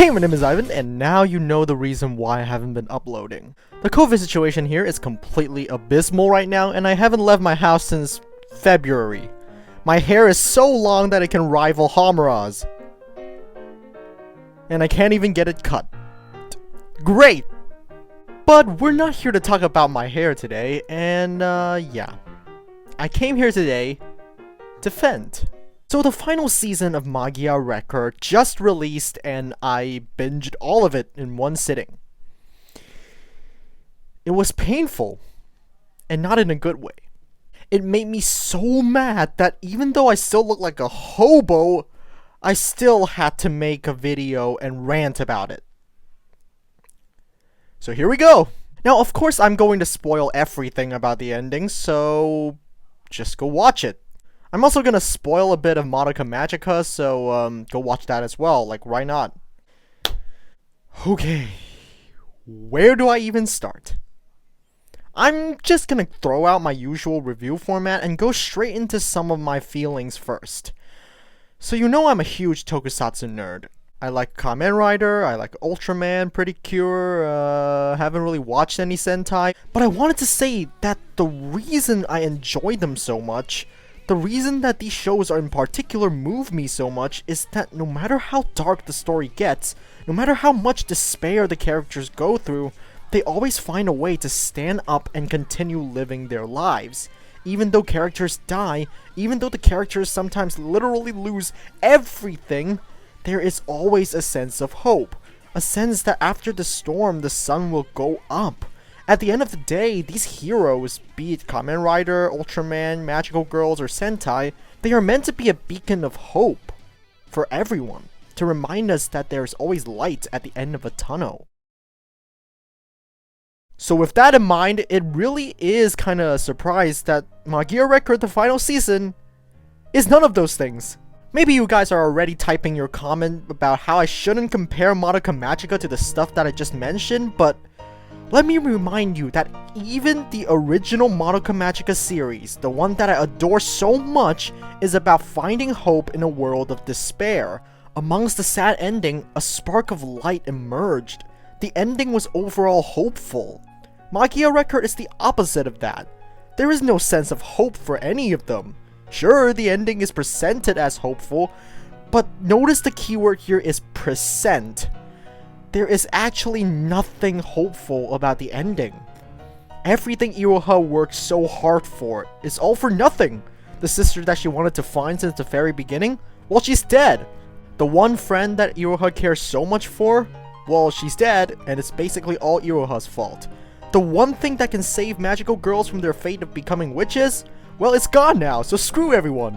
Hey, my name is Ivan, and now you know the reason why I haven't been uploading. The COVID situation here is completely abysmal right now, and I haven't left my house since February. My hair is so long that it can rival Hamura's. And I can't even get it cut. Great! But we're not here to talk about my hair today, and yeah. I came here today to vent. So the final season of Magia Record just released, and I binged all of it in one sitting. It was painful, and not in a good way. It made me so mad that even though I still look like a hobo, I still had to make a video and rant about it. So here we go! Now, of course, I'm going to spoil everything about the ending, so just go watch it. I'm also gonna spoil a bit of Madoka Magica, so go watch that as well, like, why not? Okay, where do I even start? I'm just gonna throw out my usual review format and go straight into some of my feelings first. So you know I'm a huge tokusatsu nerd. I like Kamen Rider, I like Ultraman, Pretty Cure, haven't really watched any Sentai, but I wanted to say that the reason I enjoy them so much, the reason that these shows are in particular move me so much, is that no matter how dark the story gets, no matter how much despair the characters go through, they always find a way to stand up and continue living their lives. Even though characters die, even though the characters sometimes literally lose everything, there is always a sense of hope. A sense that after the storm, the sun will go up. At the end of the day, these heroes, be it Kamen Rider, Ultraman, Magical Girls, or Sentai, they are meant to be a beacon of hope for everyone, to remind us that there's always light at the end of a tunnel. So with that in mind, it really is kinda a surprise that Magia Record, the final season, is none of those things. Maybe you guys are already typing your comment about how I shouldn't compare Madoka Magica to the stuff that I just mentioned, but let me remind you that even the original Madoka Magica series, the one that I adore so much, is about finding hope in a world of despair. Amongst the sad ending, a spark of light emerged. The ending was overall hopeful. Magia Record is the opposite of that. There is no sense of hope for any of them. Sure, the ending is presented as hopeful, but notice the keyword here is present. There is actually nothing hopeful about the ending. Everything Iroha worked so hard for is all for nothing. The sister that she wanted to find since the very beginning? Well, she's dead. The one friend that Iroha cares so much for? Well, she's dead, and it's basically all Iroha's fault. The one thing that can save magical girls from their fate of becoming witches? Well, it's gone now, so screw everyone.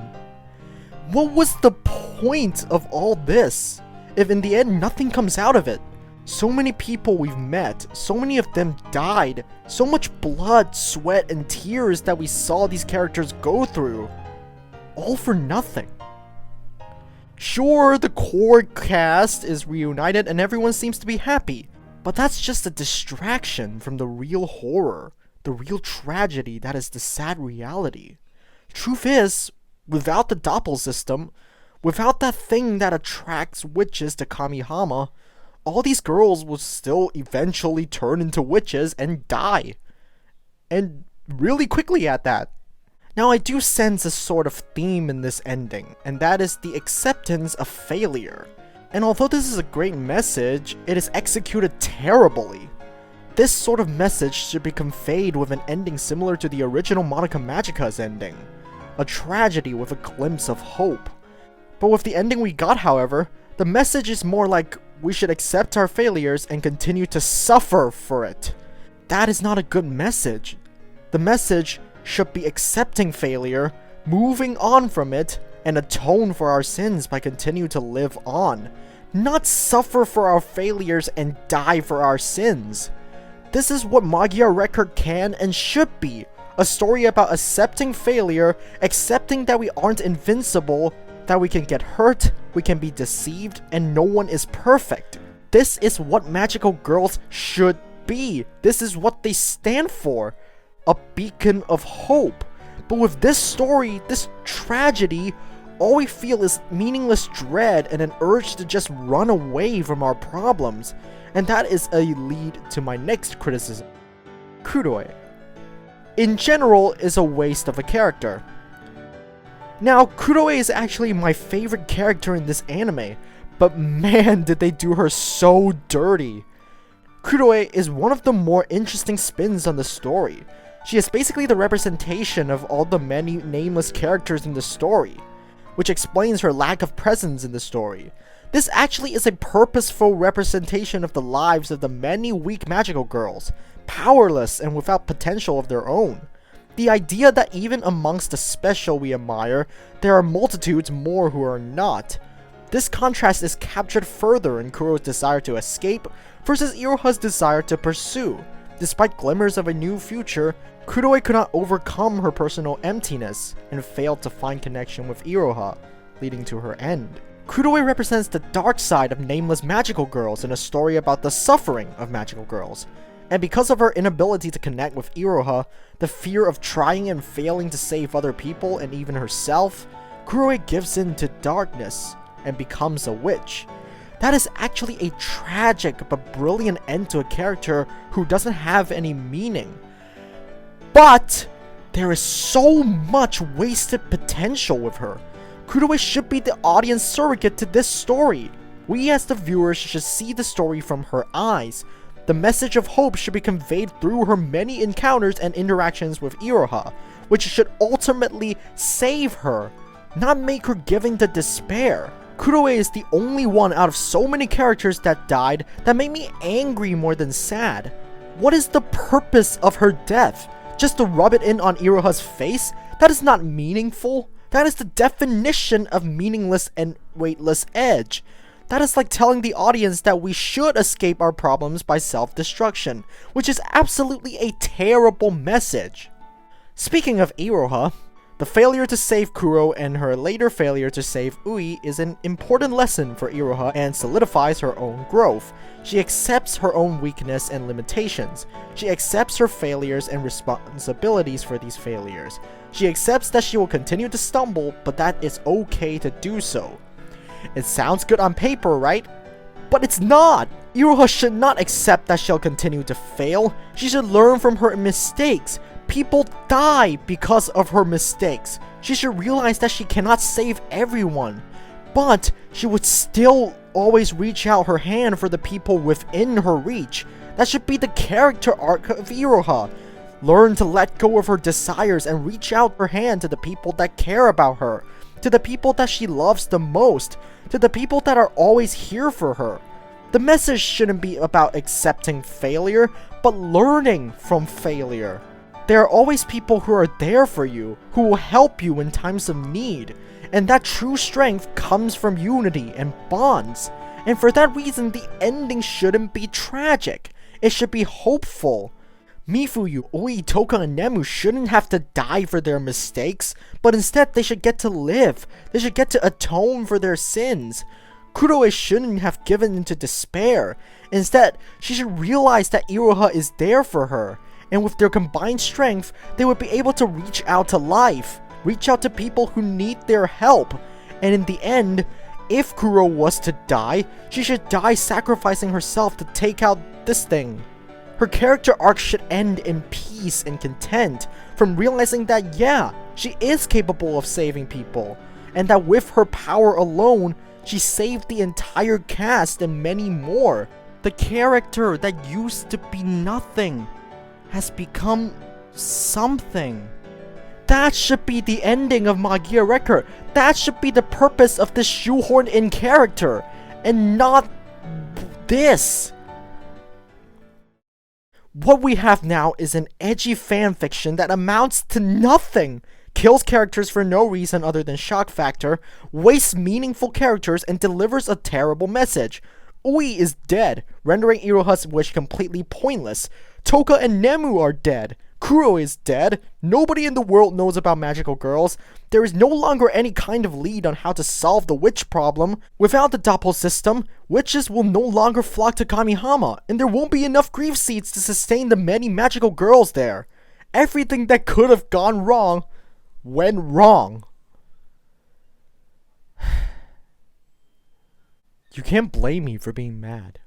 What was the point of all this, if in the end nothing comes out of it? So many people we've met, so many of them died, so much blood, sweat, and tears that we saw these characters go through. All for nothing. Sure, the core cast is reunited and everyone seems to be happy, but that's just a distraction from the real horror, the real tragedy that is the sad reality. Truth is, without the doppel system, without that thing that attracts witches to Kamihama, all these girls will still eventually turn into witches and die. And really quickly at that. Now I do sense a sort of theme in this ending, and that is the acceptance of failure. And although this is a great message, it is executed terribly. This sort of message should be conveyed with an ending similar to the original Madoka Magica's ending. A tragedy with a glimpse of hope. But with the ending we got, however, the message is more like we should accept our failures and continue to suffer for it. That is not a good message. The message should be accepting failure, moving on from it, and atone for our sins by continuing to live on. Not suffer for our failures and die for our sins. This is what Magia Record can and should be. A story about accepting failure, accepting that we aren't invincible, that we can get hurt, we can be deceived, and no one is perfect. This is what magical girls should be. This is what they stand for. A beacon of hope. But with this story, this tragedy, all we feel is meaningless dread and an urge to just run away from our problems. And that is a lead to my next criticism. Kuroi, in general, is a waste of a character. Now, Kuroi is actually my favorite character in this anime, but man, did they do her so dirty. Kuroi is one of the more interesting spins on the story. She is basically the representation of all the many nameless characters in the story, which explains her lack of presence in the story. This actually is a purposeful representation of the lives of the many weak magical girls, powerless and without potential of their own. The idea that even amongst the special we admire, there are multitudes more who are not. This contrast is captured further in Kuro's desire to escape versus Iroha's desire to pursue. Despite glimmers of a new future, Kuroi could not overcome her personal emptiness and failed to find connection with Iroha, leading to her end. Kuroi represents the dark side of nameless magical girls in a story about the suffering of magical girls. And because of her inability to connect with Iroha, the fear of trying and failing to save other people and even herself, Kuroi gives in to darkness and becomes a witch. That is actually a tragic but brilliant end to a character who doesn't have any meaning. But there is so much wasted potential with her. Kuroi should be the audience surrogate to this story. We as the viewers should see the story from her eyes. The message of hope should be conveyed through her many encounters and interactions with Iroha, which should ultimately save her, not make her giving to despair. Kuroi is the only one out of so many characters that died that made me angry more than sad. What is the purpose of her death? Just to rub it in on Iroha's face? That is not meaningful. That is the definition of meaningless and weightless edge. That is like telling the audience that we should escape our problems by self-destruction, which is absolutely a terrible message. Speaking of Iroha, the failure to save Kuro and her later failure to save Ui is an important lesson for Iroha and solidifies her own growth. She accepts her own weakness and limitations. She accepts her failures and responsibilities for these failures. She accepts that she will continue to stumble, but that it's okay to do so. It sounds good on paper, right? But it's not! Iroha should not accept that she'll continue to fail. She should learn from her mistakes. People die because of her mistakes. She should realize that she cannot save everyone. But she would still always reach out her hand for the people within her reach. That should be the character arc of Iroha. Learn to let go of her desires and reach out her hand to the people that care about her, to the people that she loves the most, to the people that are always here for her. The message shouldn't be about accepting failure, but learning from failure. There are always people who are there for you, who will help you in times of need, and that true strength comes from unity and bonds. And for that reason, the ending shouldn't be tragic. It should be hopeful. Mifuyu, Ui, Toka, and Nemu shouldn't have to die for their mistakes, but instead they should get to live. They should get to atone for their sins. Kuroi shouldn't have given into despair. Instead, she should realize that Iroha is there for her, and with their combined strength, they would be able to reach out to life, reach out to people who need their help. And in the end, if Kuro was to die, she should die sacrificing herself to take out this thing. Her character arc should end in peace and content from realizing that yeah, she is capable of saving people, and that with her power alone, she saved the entire cast and many more. The character that used to be nothing has become something. That should be the ending of Magia Record. That should be the purpose of this shoehorned in character, and not this. What we have now is an edgy fanfiction that amounts to nothing, kills characters for no reason other than shock factor, wastes meaningful characters, and delivers a terrible message. Ui is dead, rendering Iroha's wish completely pointless. Toka and Nemu are dead. Kuro is dead. Nobody in the world knows about magical girls. There is no longer any kind of lead on how to solve the witch problem. Without the doppel system, witches will no longer flock to Kamihama, and there won't be enough grief seeds to sustain the many magical girls there. Everything that could have gone wrong went wrong. You can't blame me for being mad.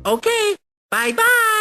Okay, bye-bye!